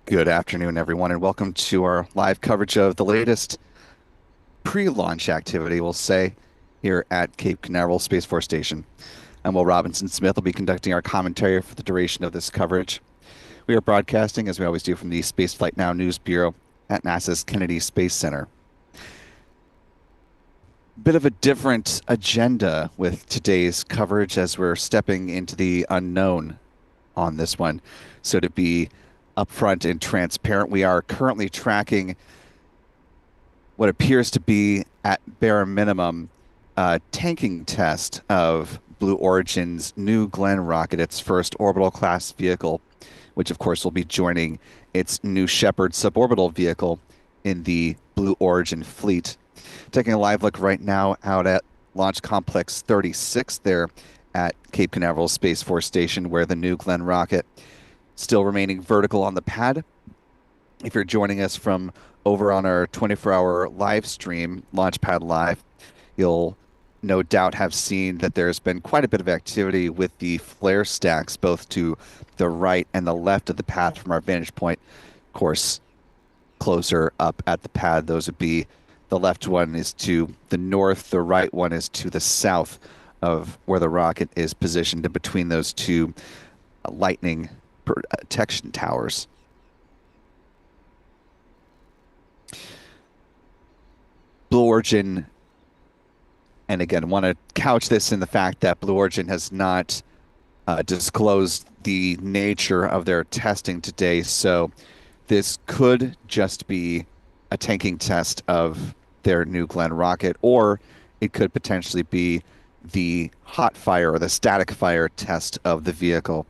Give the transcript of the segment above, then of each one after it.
Good afternoon, everyone, and welcome to our live coverage of the latest pre-launch activity, we'll say, here at Cape Canaveral Space Force Station. I'm Will Robinson Smith. Will be conducting our commentary for the duration of this coverage. We are broadcasting, as we always do, from the Spaceflight Now News Bureau at NASA's Kennedy Space Center. Bit of a different agenda with today's coverage as we're stepping into the unknown on this one. So to be upfront and transparent, we are currently tracking what appears to be, at bare minimum, a tanking test of Blue Origin's New Glenn rocket, its first orbital class vehicle, which of course will be joining its New Shepard suborbital vehicle in the Blue Origin fleet. Taking a live look right now out at Launch Complex 36 there at Cape Canaveral Space Force Station, where the New Glenn rocket still remaining vertical on the pad. If you're joining us from over on our 24-hour live stream, Launchpad Live, you'll no doubt have seen that there's been quite a bit of activity with the flare stacks, both to the right and the left of the pad from our vantage point. Of course, closer up at the pad, those would be the left one is to the north, the right one is to the south of where the rocket is positioned, and between those two lightning protection towers. Blue Origin, and again, want to couch this in the fact that Blue Origin has not disclosed the nature of their testing today, so this could just be a tanking test of their New Glenn rocket, or it could potentially be the hot fire or the static fire test of the vehicle,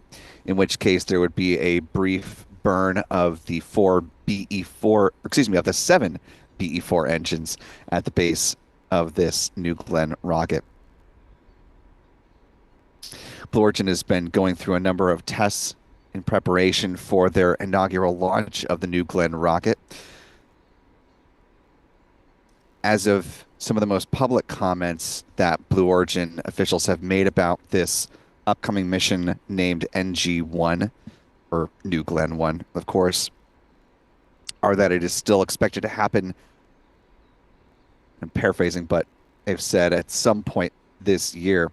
in which case there would be a brief burn of the of the seven BE4 engines at the base of this New Glenn rocket. Blue Origin has been going through a number of tests in preparation for their inaugural launch of the New Glenn rocket. As of some of the most public comments that Blue Origin officials have made about this upcoming mission named NG-1, or New Glenn 1, of course, are that it is still expected to happen, I'm paraphrasing, but they've said at some point this year.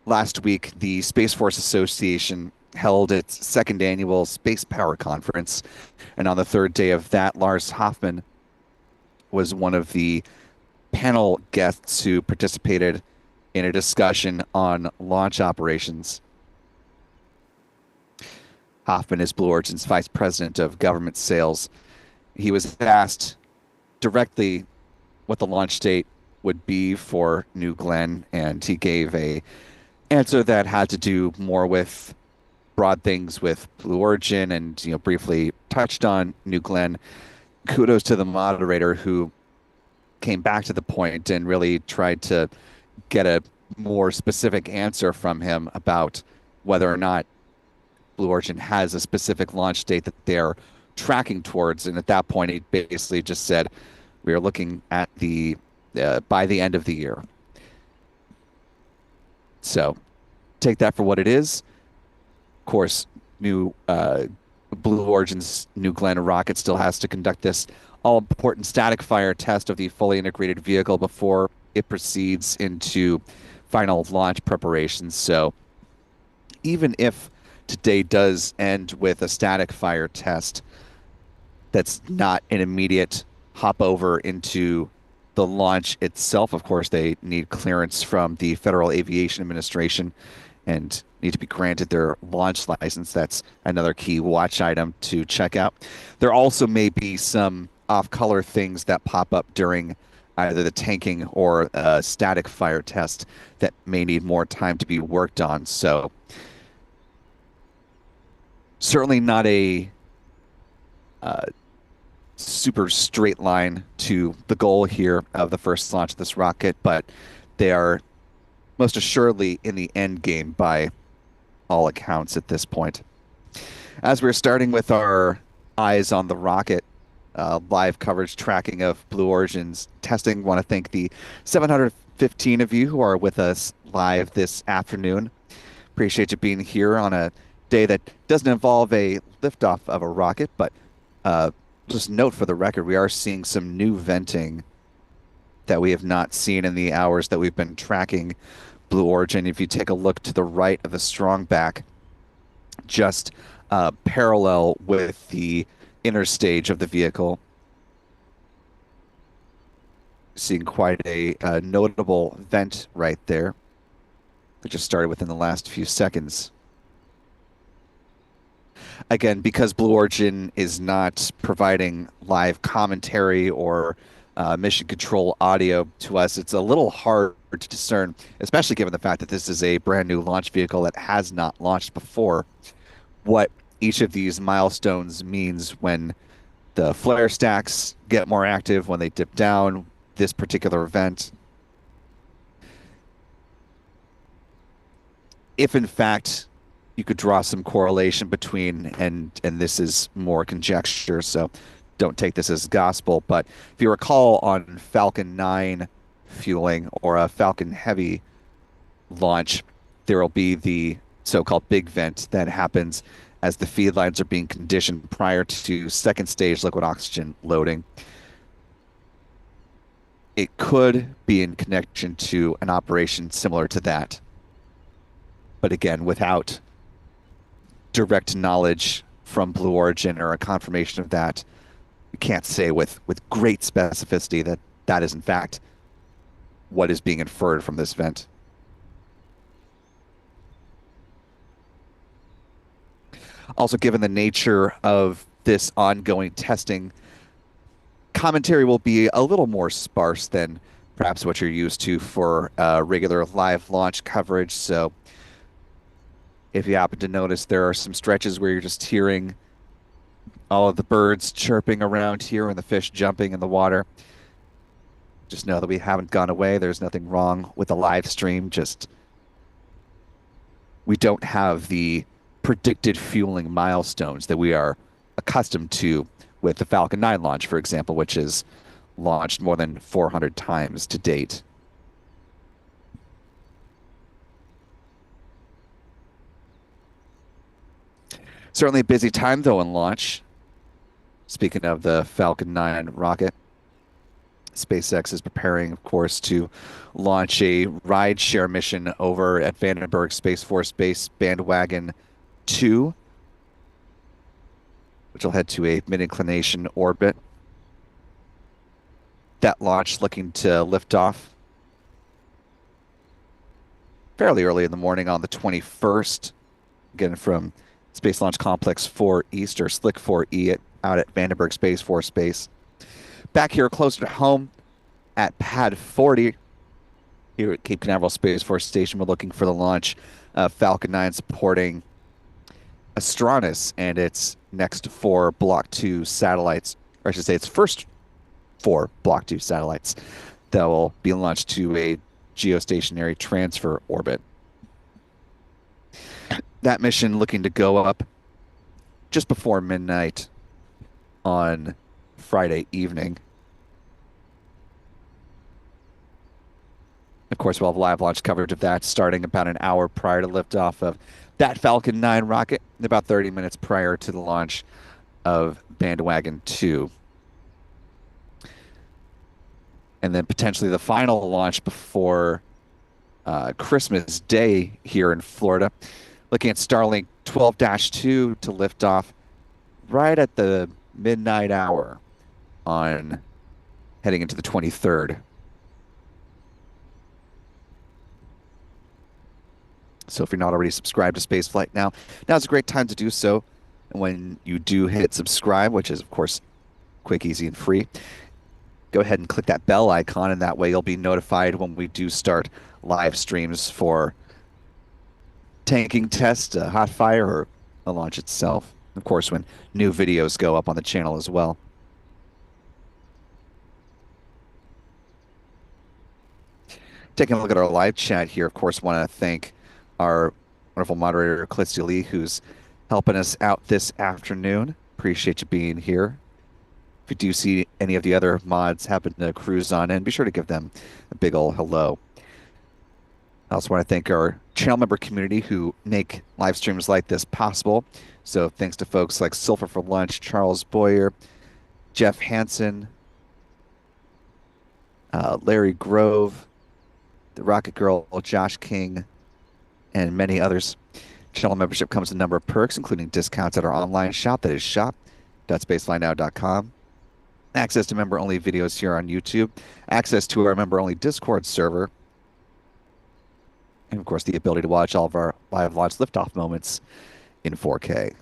Last week, the Space Force Association held its second annual Space Power Conference, and on the third day of that, Lars Hoffman was one of the panel guests who participated in a discussion on launch operations. Hoffman is Blue Origin's vice president of government sales. He was asked directly what the launch date would be for New Glenn, and he gave a answer that had to do more with broad things with Blue Origin, and briefly touched on New Glenn. Kudos to the moderator who came back to the point and really tried to get a more specific answer from him about whether or not Blue Origin has a specific launch date that they're tracking towards. And at that point, he basically just said, we are looking at the by the end of the year. So take that for what it is. Of course, Blue Origin's New Glenn rocket still has to conduct this all-important static fire test of the fully integrated vehicle before it proceeds into final launch preparations. So even if today does end with a static fire test, that's not an immediate hop over into the launch itself. Of course, they need clearance from the Federal Aviation Administration and need to be granted their launch license. That's another key watch item to check out. There also may be some off-color things that pop up during either the tanking or static fire test that may need more time to be worked on. So certainly not a super straight line to the goal here of the first launch of this rocket, but they are most assuredly in the end game by all accounts at this point. As we're starting with our eyes on the rocket, live coverage tracking of Blue Origin's testing, want to thank the 715 of you who are with us live this afternoon. Appreciate you being here on a day that doesn't involve a liftoff of a rocket, but just note for the record, we are seeing some new venting that we have not seen in the hours that we've been tracking Blue Origin. If you take a look to the right of the strong back, just parallel with the inner stage of the vehicle, seeing quite a notable vent right there that just started within the last few seconds. Again, because Blue Origin is not providing live commentary or mission control audio to us, it's a little hard to discern, especially given the fact that this is a brand new launch vehicle that has not launched before, what each of these milestones means when the flare stacks get more active, when they dip down, this particular event. If in fact you could draw some correlation between, and this is more conjecture, so don't take this as gospel, but if you recall on Falcon 9 fueling or a Falcon Heavy launch, there will be the so-called big vent that happens as the feed lines are being conditioned prior to second stage liquid oxygen loading. It could be in connection to an operation similar to that. But again, without direct knowledge from Blue Origin or a confirmation of that, we can't say with great specificity that that is in fact what is being inferred from this vent. Also, given the nature of this ongoing testing, commentary will be a little more sparse than perhaps what you're used to for regular live launch coverage. So if you happen to notice, there are some stretches where you're just hearing all of the birds chirping around here and the fish jumping in the water. Just know that we haven't gone away. There's nothing wrong with the live stream. Just we don't have the predicted fueling milestones that we are accustomed to with the Falcon 9 launch, for example, which is launched more than 400 times to date. Certainly a busy time, though, in launch. Speaking of the Falcon 9 rocket, SpaceX is preparing, of course, to launch a ride-share mission over at Vandenberg Space Force Base Bandwagon 2, which will head to a mid-inclination orbit. That launch looking to lift off fairly early in the morning on the 21st, again from Space Launch Complex 4 East, or Slick 4E, out at Vandenberg Space Force Base. Back here closer to home at Pad 40 here at Cape Canaveral Space Force Station, we're looking for the launch of Falcon 9 supporting Astronus and its next 4 Block 2 satellites, or I should say its first 4 Block 2 satellites that will be launched to a geostationary transfer orbit. That mission looking to go up just before midnight on Friday evening. Of course, we'll have live launch coverage of that starting about an hour prior to liftoff of that Falcon 9 rocket, and about 30 minutes prior to the launch of Bandwagon 2. And then potentially the final launch before Christmas Day here in Florida. Looking at Starlink 12-2 to lift off right at the midnight hour on heading into the 23rd. So if you're not already subscribed to Spaceflight now's a great time to do so. And when you do hit subscribe, which is of course quick, easy, and free, go ahead and click that bell icon, and that way you'll be notified when we do start live streams for tanking tests, a hot fire, or the launch itself. Of course, when new videos go up on the channel as well. Taking a look at our live chat here, of course, want to thank our wonderful moderator, Clitsy Lee, who's helping us out this afternoon. Appreciate you being here. If you do see any of the other mods happen to cruise on in, be sure to give them a big ol' hello. I also want to thank our channel member community who make live streams like this possible. So thanks to folks like Sulfur for Lunch, Charles Boyer, Jeff Hansen, Larry Grove, the Rocket Girl, Josh King, and many others. Channel membership comes with a number of perks, including discounts at our online shop, that is shop.spaceflynow.com, access to member-only videos here on YouTube, access to our member-only Discord server, and of course the ability to watch all of our live launch liftoff moments in 4K.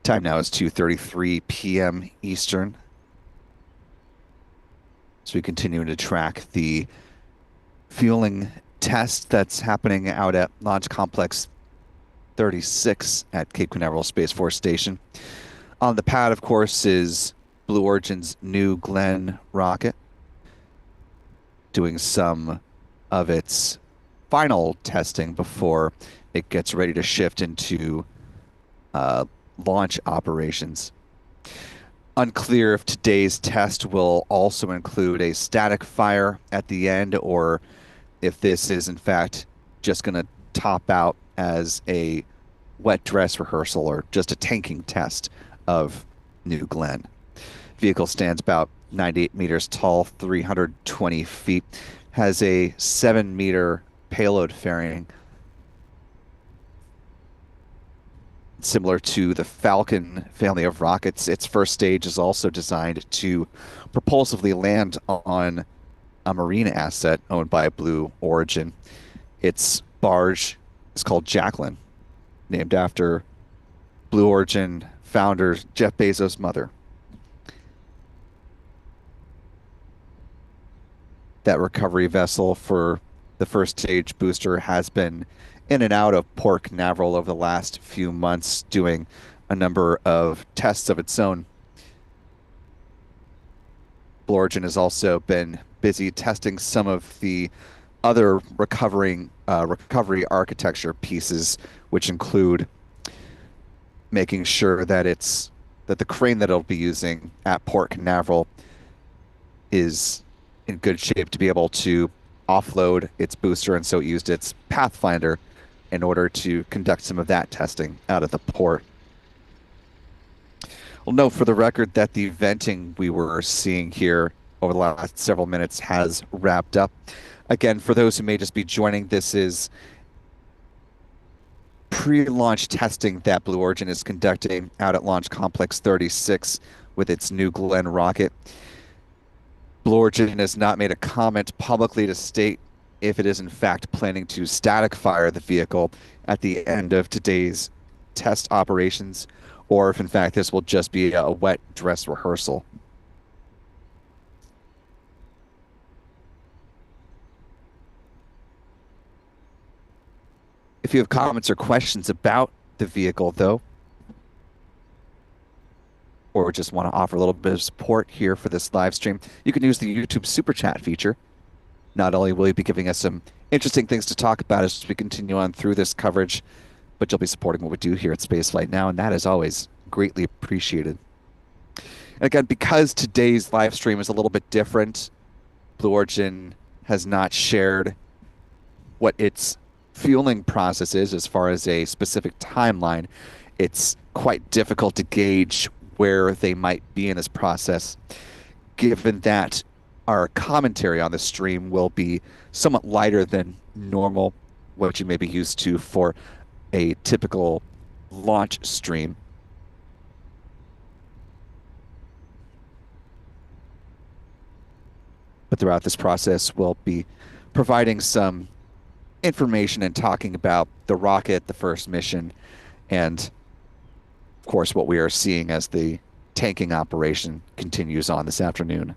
Time now is 2:33 p.m. Eastern. So we continue to track the fueling test that's happening out at Launch Complex 36 at Cape Canaveral Space Force Station. On the pad, of course, is Blue Origin's New Glenn rocket, doing some of its final testing before it gets ready to shift into launch operations. Unclear if today's test will also include a static fire at the end, or if this is in fact just going to top out as a wet dress rehearsal or just a tanking test of New Glenn. Vehicle stands about 98 meters tall, 320 feet, has a 7-meter payload fairing, similar to the Falcon family of rockets. Its first stage is also designed to propulsively land on a marine asset owned by Blue Origin. Its barge is called Jacqueline, named after Blue Origin founder Jeff Bezos' mother. That recovery vessel for the first stage booster has been in and out of Port Canaveral over the last few months, doing a number of tests of its own. Blue Origin has also been busy testing some of the other recovery architecture pieces, which include making sure that the crane that it'll be using at Port Canaveral is in good shape to be able to offload its booster, and so it used its Pathfinder in order to conduct some of that testing out of the port. We'll note for the record that the venting we were seeing here over the last several minutes has wrapped up. Again, for those who may just be joining, this is pre-launch testing that Blue Origin is conducting out at Launch Complex 36 with its New Glenn rocket. Blue Origin has not made a comment publicly to state if it is in fact planning to static fire the vehicle at the end of today's test operations, or if in fact this will just be a wet dress rehearsal. If you have comments or questions about the vehicle, though, or just want to offer a little bit of support here for this live stream, you can use the YouTube Super Chat feature. Not only will you be giving us some interesting things to talk about as we continue on through this coverage, but you'll be supporting what we do here at Spaceflight Now, and that is always greatly appreciated. And again, because today's live stream is a little bit different, Blue Origin has not shared what its fueling process is as far as a specific timeline. It's quite difficult to gauge where they might be in this process, given that our commentary on the stream will be somewhat lighter than normal, what you may be used to for a typical launch stream. But throughout this process, we'll be providing some information and talking about the rocket, the first mission, and of course what we are seeing as the tanking operation continues on this afternoon.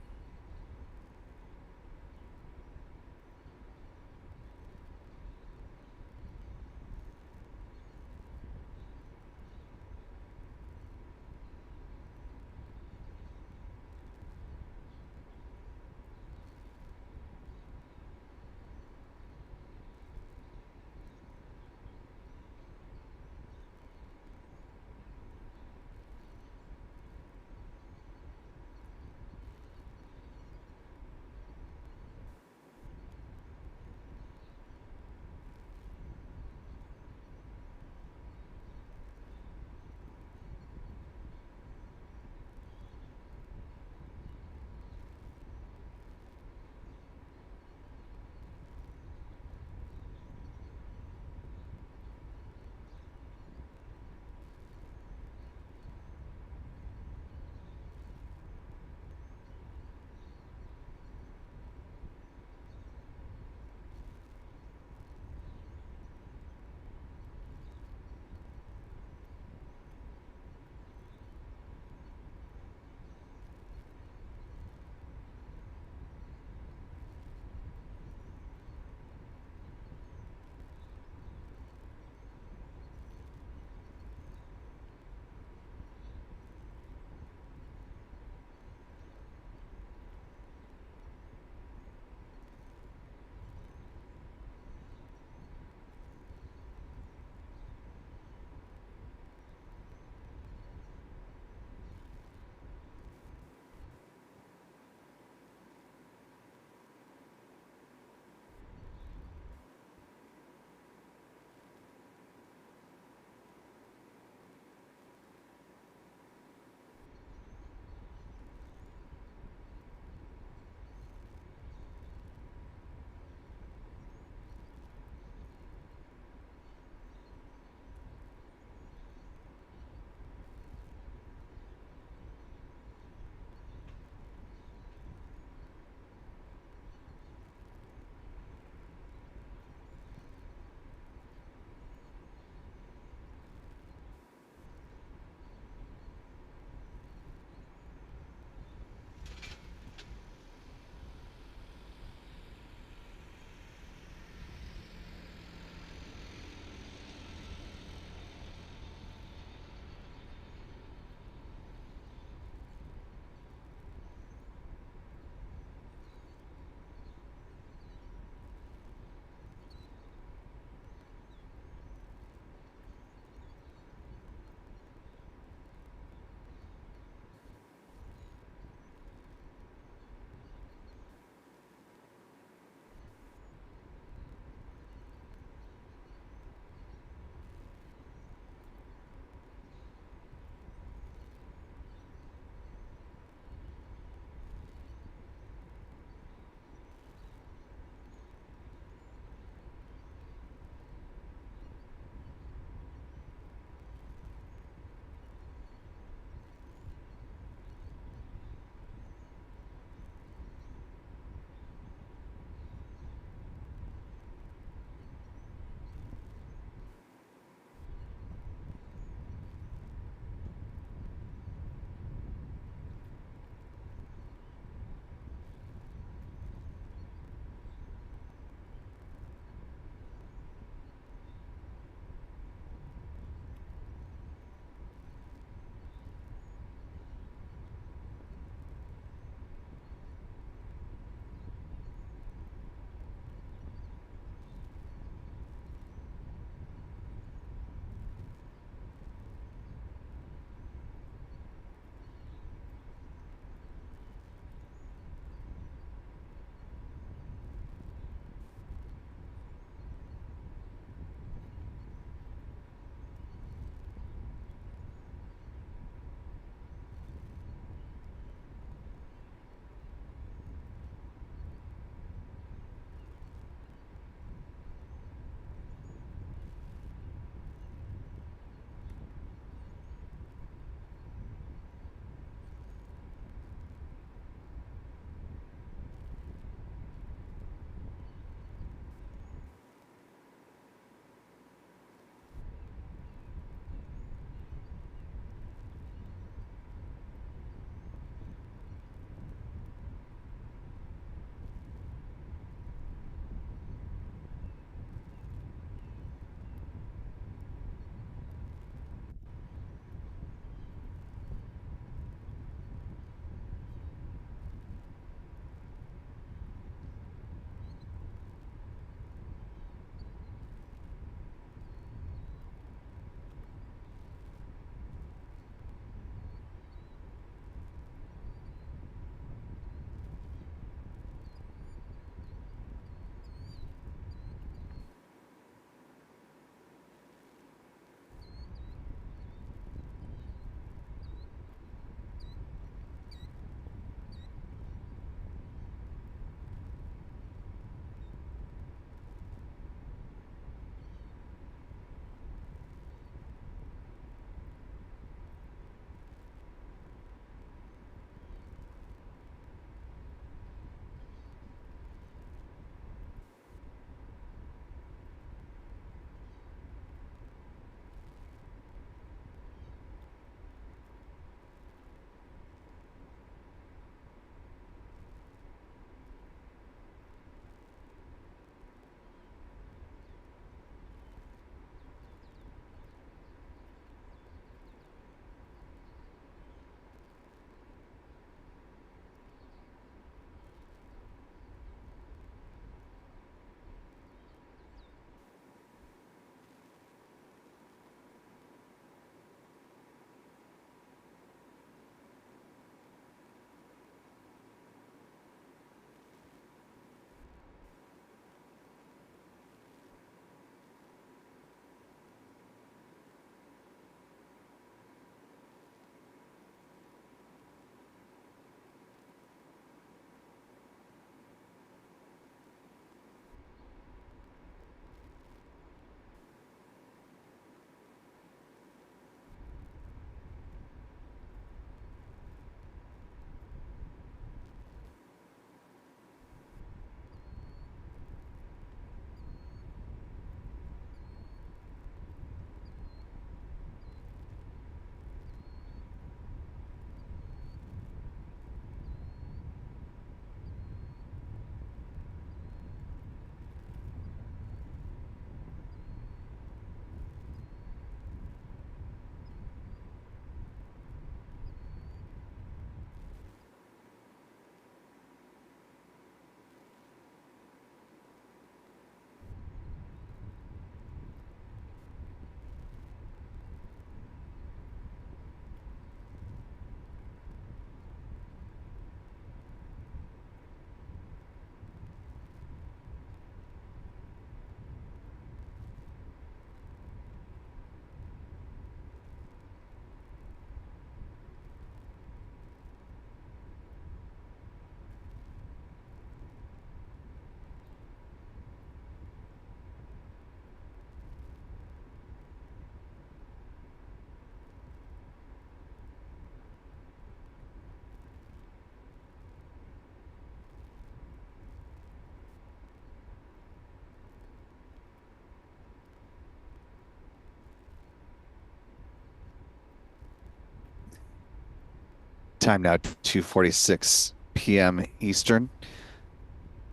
Time now 2:46 p.m. Eastern.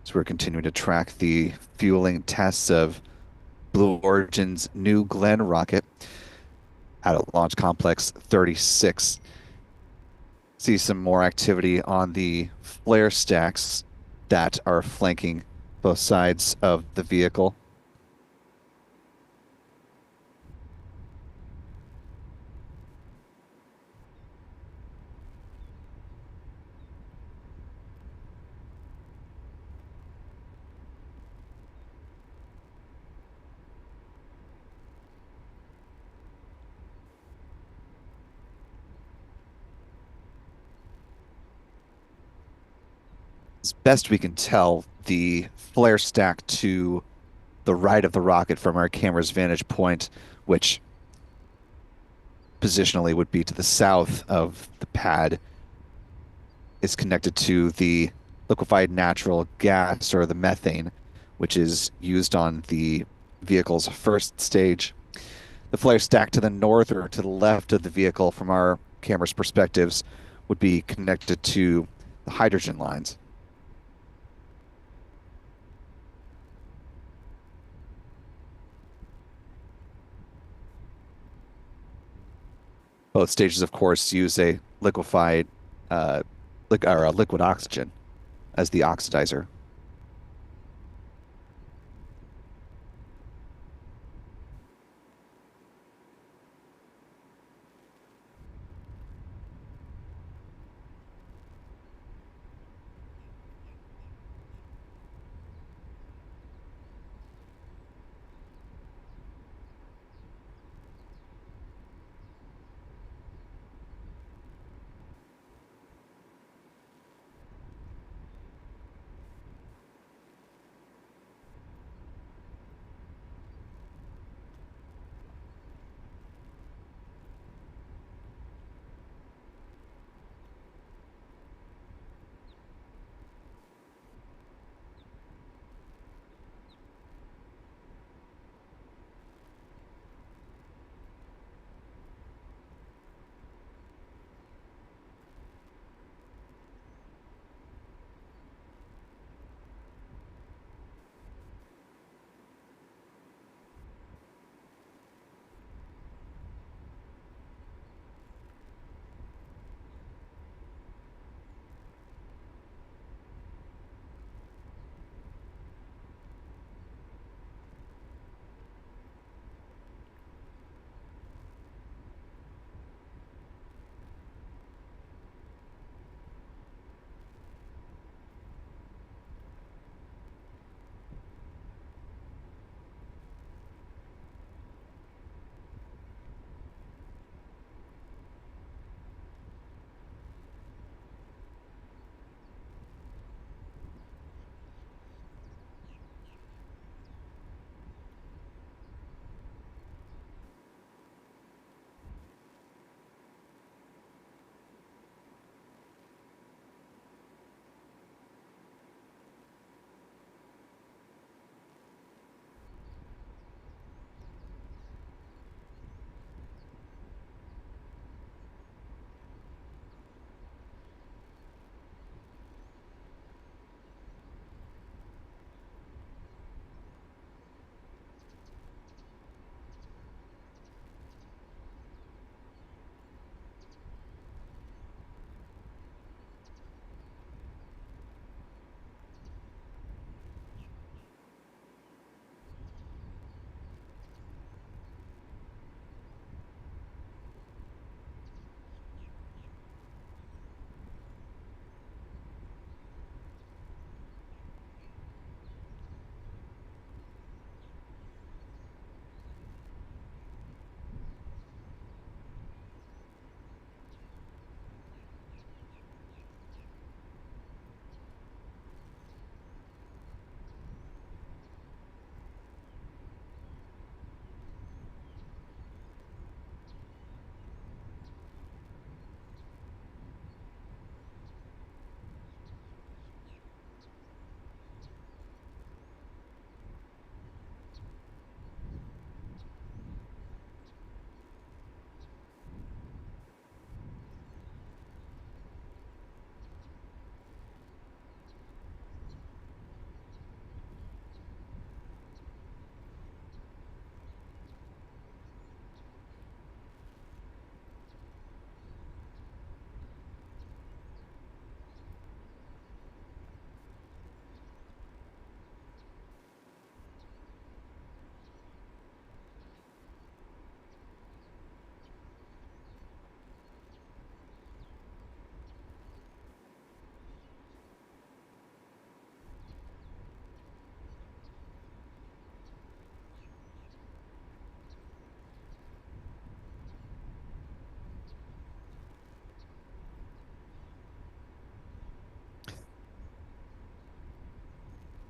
So we're continuing to track the fueling tests of Blue Origin's New Glenn rocket out at Launch Complex 36. See some more activity on the flare stacks that are flanking both sides of the vehicle. As best we can tell, the flare stack to the right of the rocket from our camera's vantage point, which positionally would be to the south of the pad, is connected to the liquefied natural gas or the methane, which is used on the vehicle's first stage. The flare stack to the north or to the left of the vehicle from our camera's perspectives would be connected to the hydrogen lines. Both stages, of course, use a liquefied or a liquid oxygen as the oxidizer.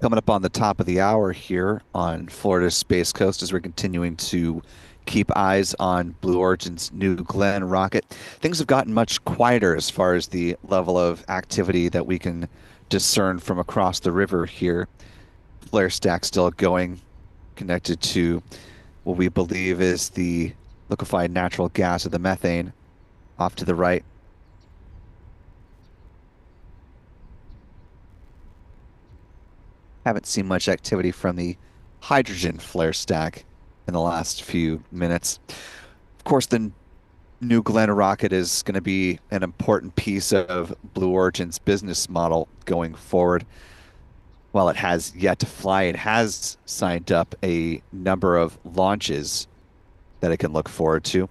Coming up on the top of the hour here on Florida's Space Coast as we're continuing to keep eyes on Blue Origin's New Glenn rocket. Things have gotten much quieter as far as the level of activity that we can discern from across the river here. Flare stack still going, connected to what we believe is the liquefied natural gas of the methane off to the right. Haven't seen much activity from the hydrogen flare stack in the last few minutes. Of course, the New Glenn rocket is going to be an important piece of Blue Origin's business model going forward. While it has yet to fly, it has signed up a number of launches that it can look forward to.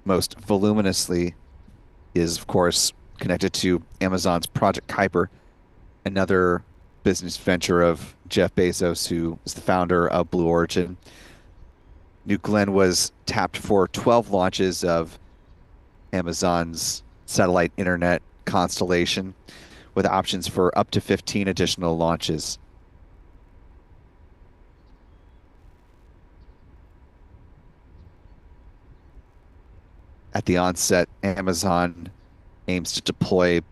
Most voluminously is, of course, connected to Amazon's Project Kuiper, another business venture of Jeff Bezos, who is the founder of Blue Origin. New Glenn was tapped for 12 launches of Amazon's satellite internet constellation, with options for up to 15 additional launches. At the onset, Amazon aims to deploy a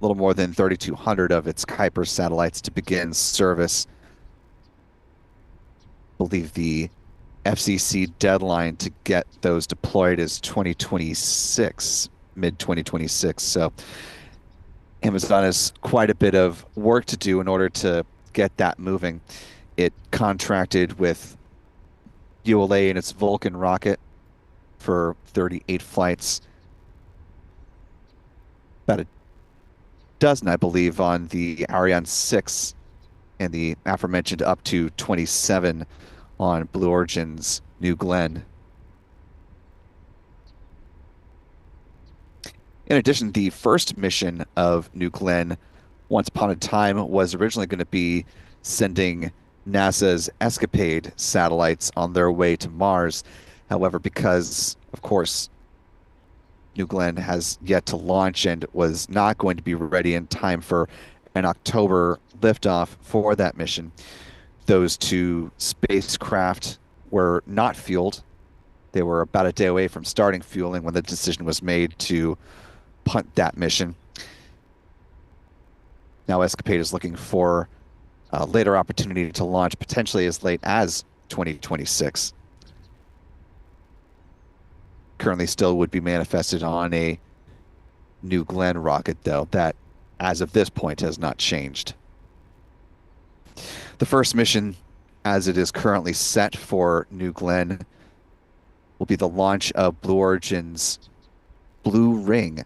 little more than 3,200 of its Kuiper satellites to begin service. I believe the FCC deadline to get those deployed is 2026, mid 2026. So Amazon has quite a bit of work to do in order to get that moving. It contracted with ULA and its Vulcan rocket for 38 flights, about a dozen, I believe, on the Ariane 6, and the aforementioned up to 27 on Blue Origin's New Glenn. In addition, the first mission of New Glenn, once upon a time, was originally going to be sending NASA's Escapade satellites on their way to Mars. However, because, of course, New Glenn has yet to launch and was not going to be ready in time for an October liftoff for that mission, those two spacecraft were not fueled. They were about a day away from starting fueling when the decision was made to punt that mission. Now Escapade is looking for a later opportunity to launch, potentially as late as 2026. Currently still would be manifested on a New Glenn rocket, though, that as of this point has not changed. The first mission, as it is currently set for New Glenn, will be the launch of Blue Origin's Blue Ring.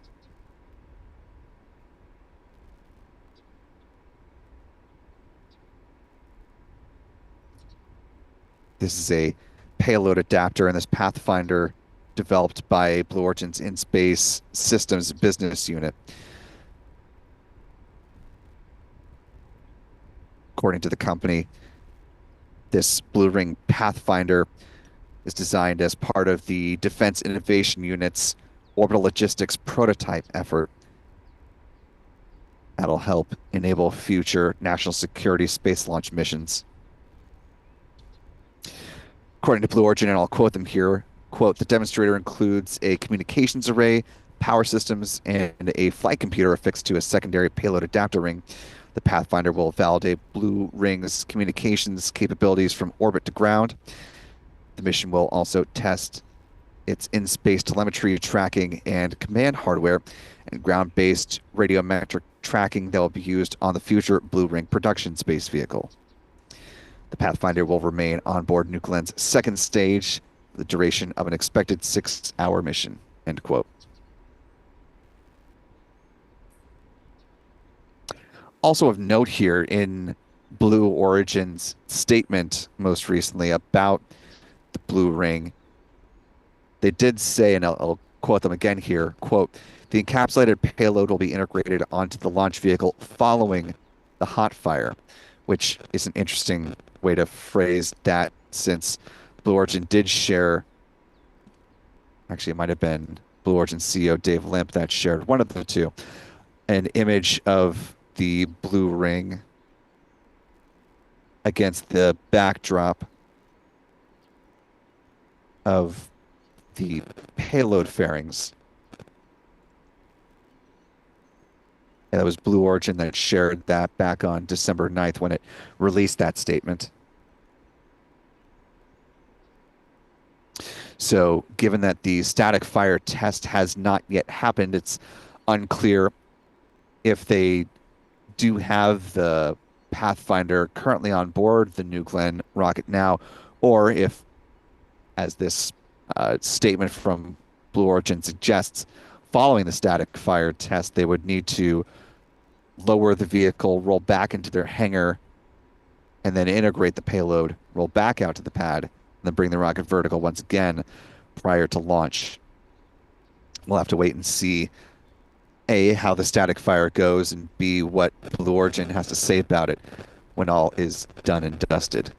This is a payload adapter in this Pathfinder developed by Blue Origin's In-Space Systems business unit. According to the company, this Blue Ring Pathfinder is designed as part of the Defense Innovation Unit's orbital logistics prototype effort. That'll help enable future national security space launch missions. According to Blue Origin, and I'll quote them here, quote, the demonstrator includes a communications array, power systems, and a flight computer affixed to a secondary payload adapter ring. The Pathfinder will validate Blue Ring's communications capabilities from orbit to ground. The mission will also test its in-space telemetry tracking and command hardware and ground-based radiometric tracking that will be used on the future Blue Ring production space vehicle. The Pathfinder will remain on board New Glenn's second stage for the duration of an expected 6-hour mission, end quote. Also of note here in Blue Origin's statement most recently about the Blue Ring, they did say, and I'll quote them again here, quote, the encapsulated payload will be integrated onto the launch vehicle following the hot fire, which is an interesting way to phrase that, since Blue Origin did share, actually it might have been Blue Origin CEO Dave Limp that shared, one of the two, an image of the blue ring against the backdrop of the payload fairings. And that was Blue Origin that shared that back on December 9th when it released that statement. So, given that the static fire test has not yet happened, it's unclear if they do have the Pathfinder currently on board the New Glenn rocket now, or if, as this statement from Blue Origin suggests, following the static fire test, they would need to lower the vehicle, roll back into their hangar, and then integrate the payload, roll back out to the pad, and then bring the rocket vertical once again prior to launch. We'll have to wait and see A, how the static fire goes, and B, what Blue Origin has to say about it when all is done and dusted.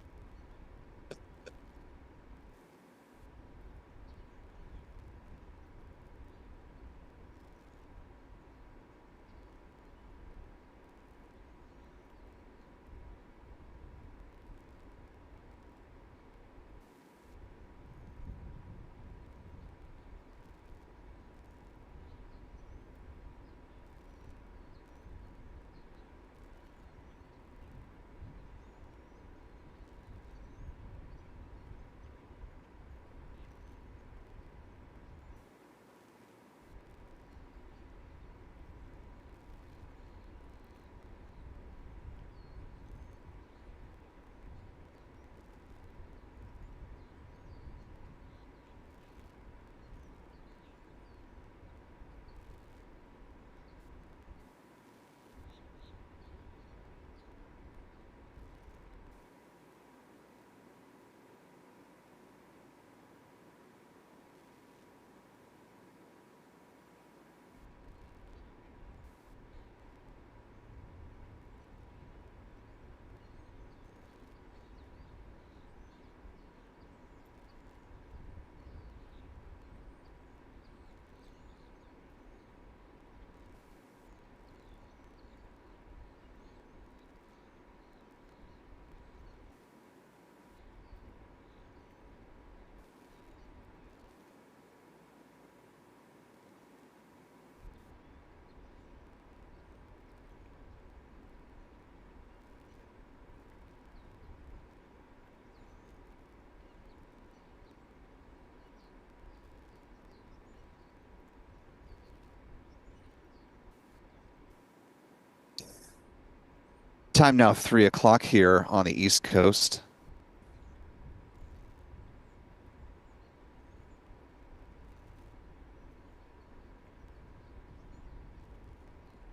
Time now 3 o'clock here on the East Coast.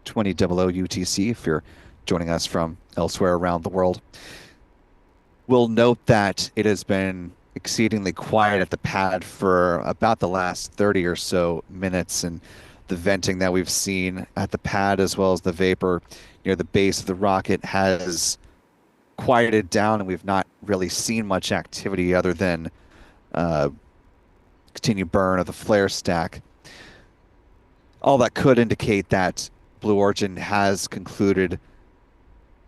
20:00 UTC if you're joining us from elsewhere around the world. We'll note that it has been exceedingly quiet at the pad for about the last 30 or so minutes, and the venting that we've seen at the pad as well as the vapor near the base of the rocket has quieted down, and we've not really seen much activity other than uh, continued burn of the flare stack. All that could indicate that Blue Origin has concluded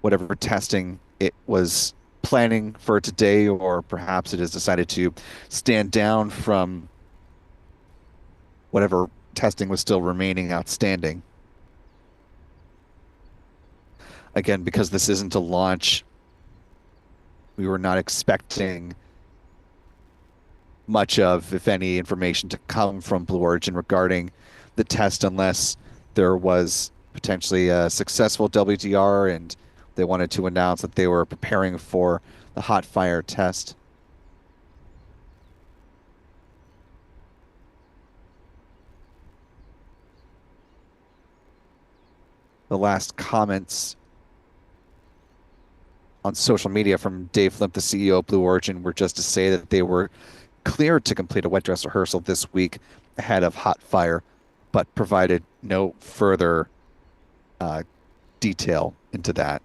whatever testing it was planning for today, or perhaps it has decided to stand down from whatever testing was still remaining outstanding. Again, because this isn't a launch, we were not expecting much of, if any, information to come from Blue Origin regarding the test unless there was potentially a successful WDR and they wanted to announce that they were preparing for the hot fire test. The last comments on social media from Dave Flimp, the CEO of Blue Origin, were just to say that they were cleared to complete a wet dress rehearsal this week ahead of hot fire, but provided no further uh, detail into that.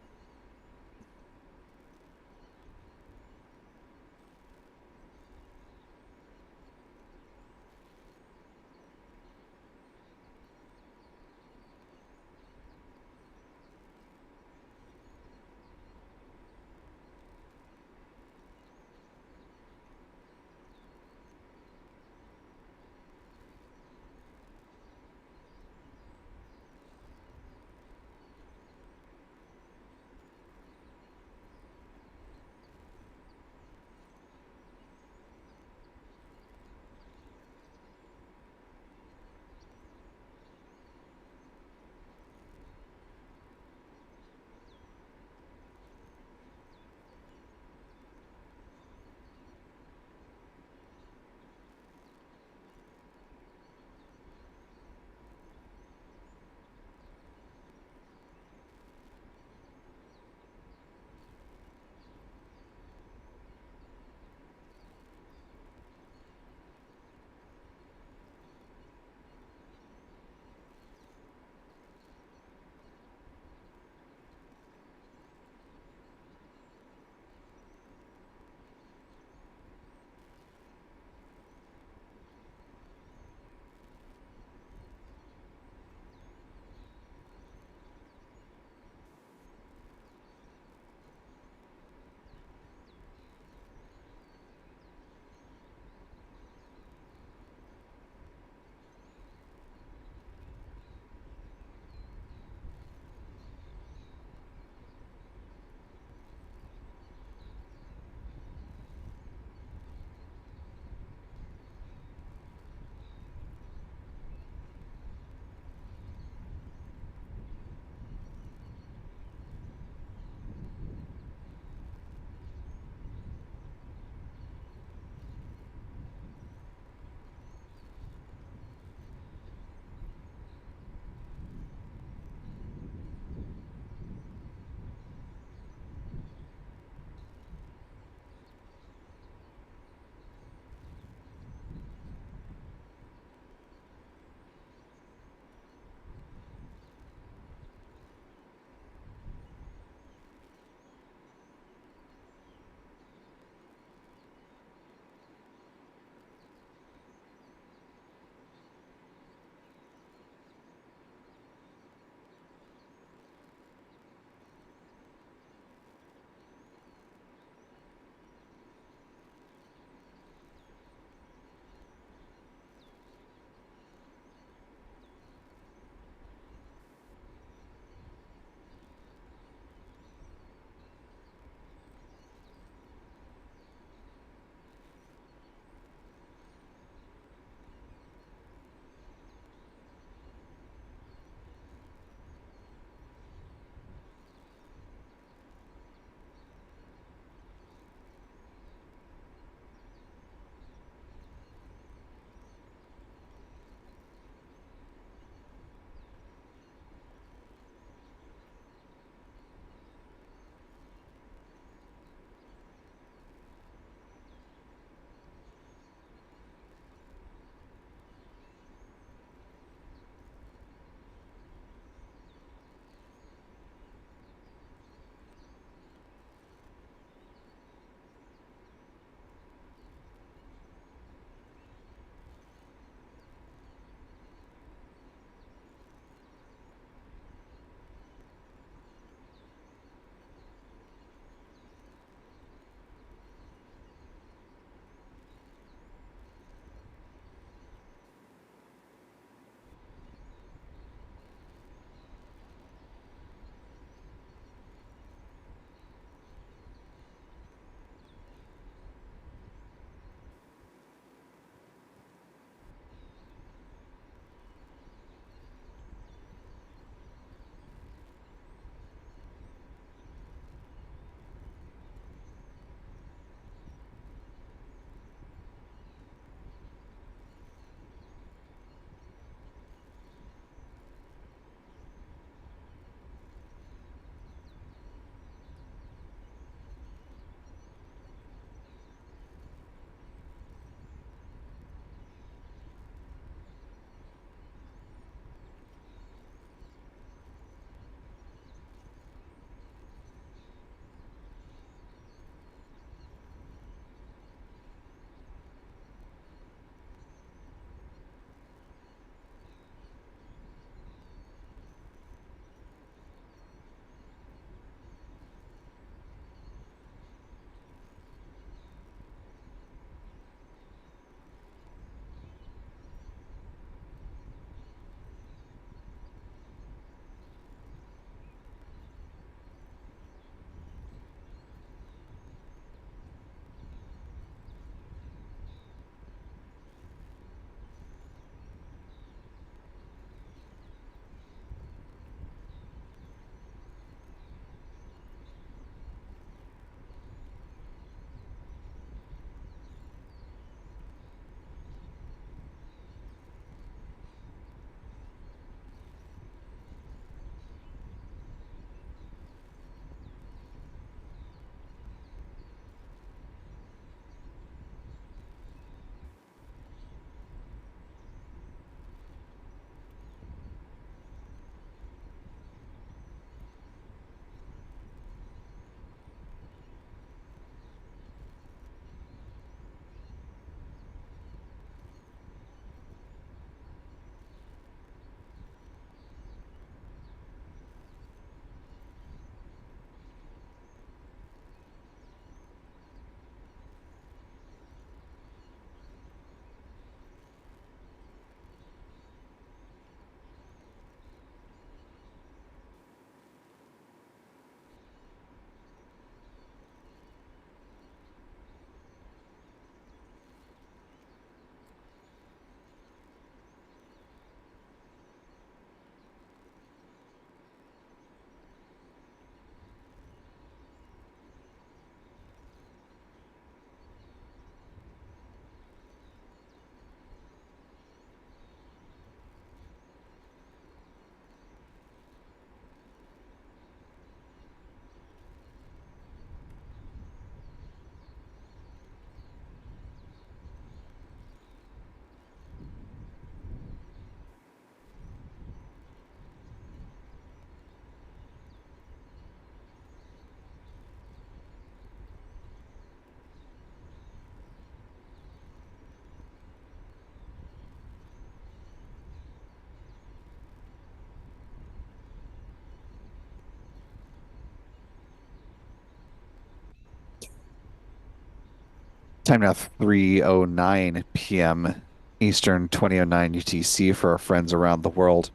Time now 3:09 p.m. Eastern, 20:09 UTC for our friends around the world.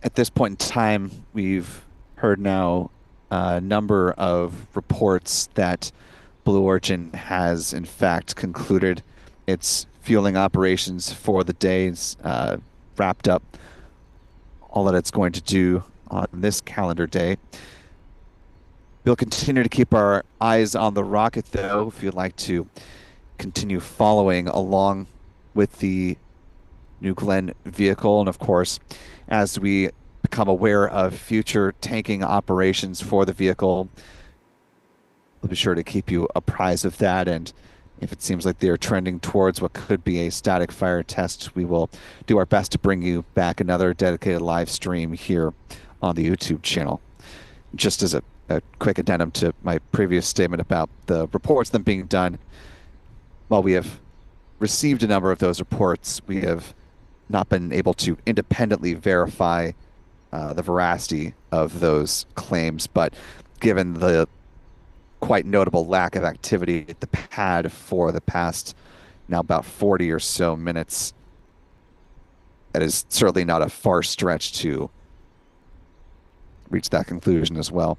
At this point in time, we've heard now a number of reports that Blue Origin has in fact concluded its fueling operations for the days, wrapped up all that it's going to do on this calendar day. We'll continue to keep our eyes on the rocket, though, if you'd like to continue following along with the New Glenn vehicle. And of course, as we become aware of future tanking operations for the vehicle, we'll be sure to keep you apprised of that. And if it seems like they're trending towards what could be a static fire test, we will do our best to bring you back another dedicated live stream here on the YouTube channel. Just as a quick addendum to my previous statement about the reports them being done, while we have received a number of those reports, we have not been able to independently verify the veracity of those claims. But given the quite notable lack of activity at the pad for the past now about 40 or so minutes, that is certainly not a far stretch to reach that conclusion as well.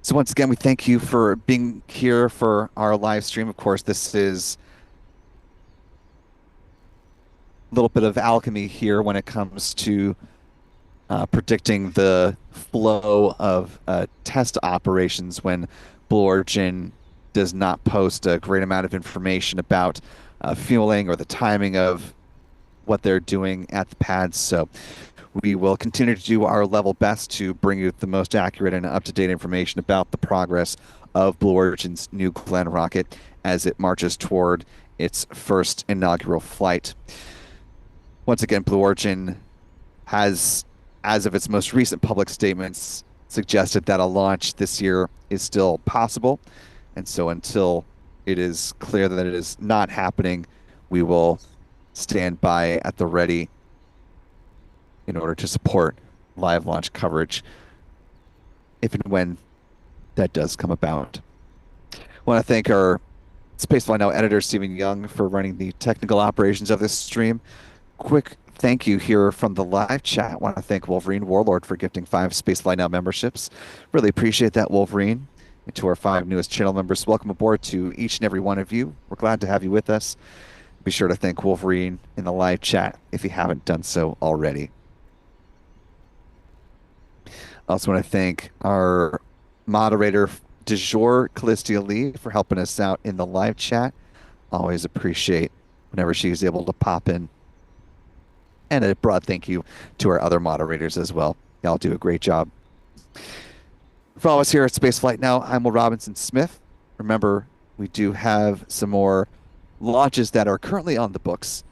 So once again, we thank you for being here for our live stream. Of course, this is a little bit of alchemy here when it comes to predicting the flow of test operations when Blue Origin does not post a great amount of information about fueling or the timing of what they're doing at the pads. So we will continue to do our level best to bring you the most accurate and up-to-date information about the progress of Blue Origin's New Glenn rocket as it marches toward its first inaugural flight. Once again, Blue Origin has, as of its most recent public statements, suggested that a launch this year is still possible. And so until it is clear that it is not happening, we will stand by at the ready in order to support live launch coverage if and when that does come about. I want to thank our Spaceflight Now editor, Stephen Young, for running the technical operations of this stream. Quick thank you here from the live chat. I want to thank Wolverine Warlord for gifting 5 Spaceflight Now memberships. Really appreciate that, Wolverine. And to our 5 newest channel members, welcome aboard to each and every one of you. We're glad to have you with us. Be sure to thank Wolverine in the live chat if you haven't done so already. I also want to thank our moderator du jour, Callistia Lee, for helping us out in the live chat. Always appreciate whenever she's able to pop in. And a broad thank you to our other moderators as well. Y'all do a great job. For all of us here at Spaceflight Now, I'm Will Robinson Smith. Remember, we do have some more launches that are currently on the books.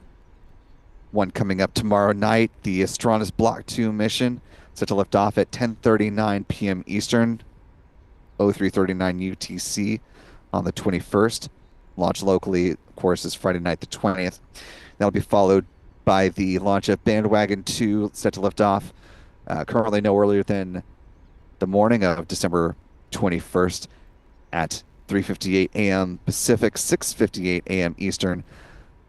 One coming up tomorrow night, the Astronus Block 2 mission, set to lift off at 10:39 p.m. Eastern, 03:39 UTC on the 21st. Launch locally, of course, is Friday night the 20th. That'll be followed by the launch of Bandwagon 2, set to lift off currently no earlier than the morning of December 21st at 3:58 a.m. Pacific, 6:58 a.m. Eastern,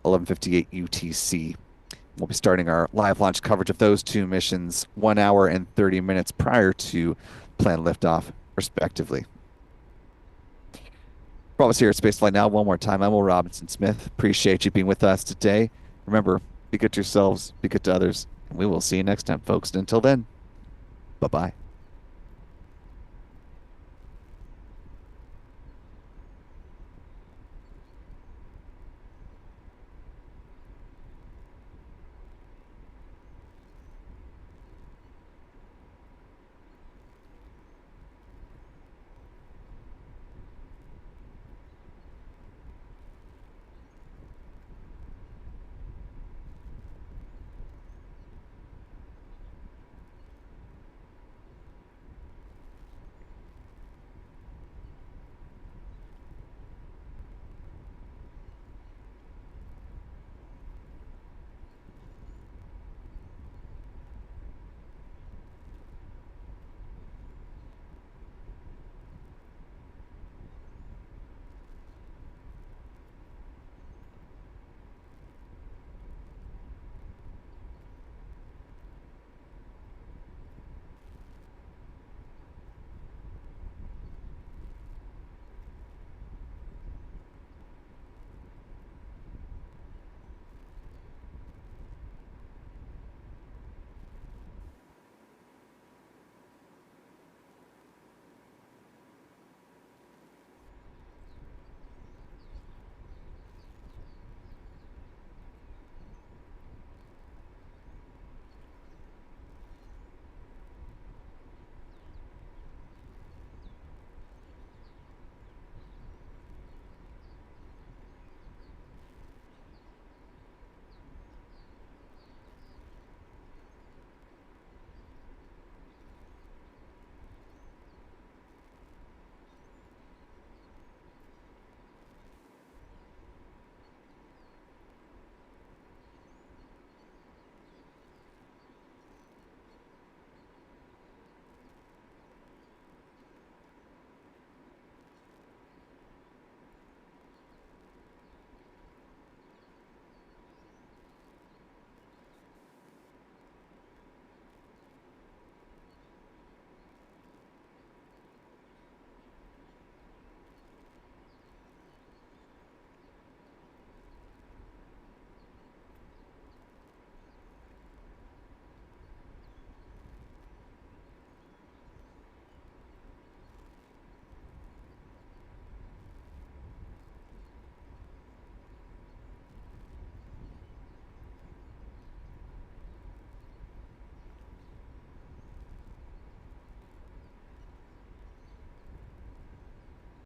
11:58 UTC. We'll be starting our live launch coverage of those 2 missions 1 hour and 30 minutes prior to planned liftoff, respectively. For all of us here at Spaceflight Now, one more time, I'm Will Robinson Smith. Appreciate you being with us today. Remember, be good to yourselves, be good to others, and we will see you next time, folks. And until then, bye-bye.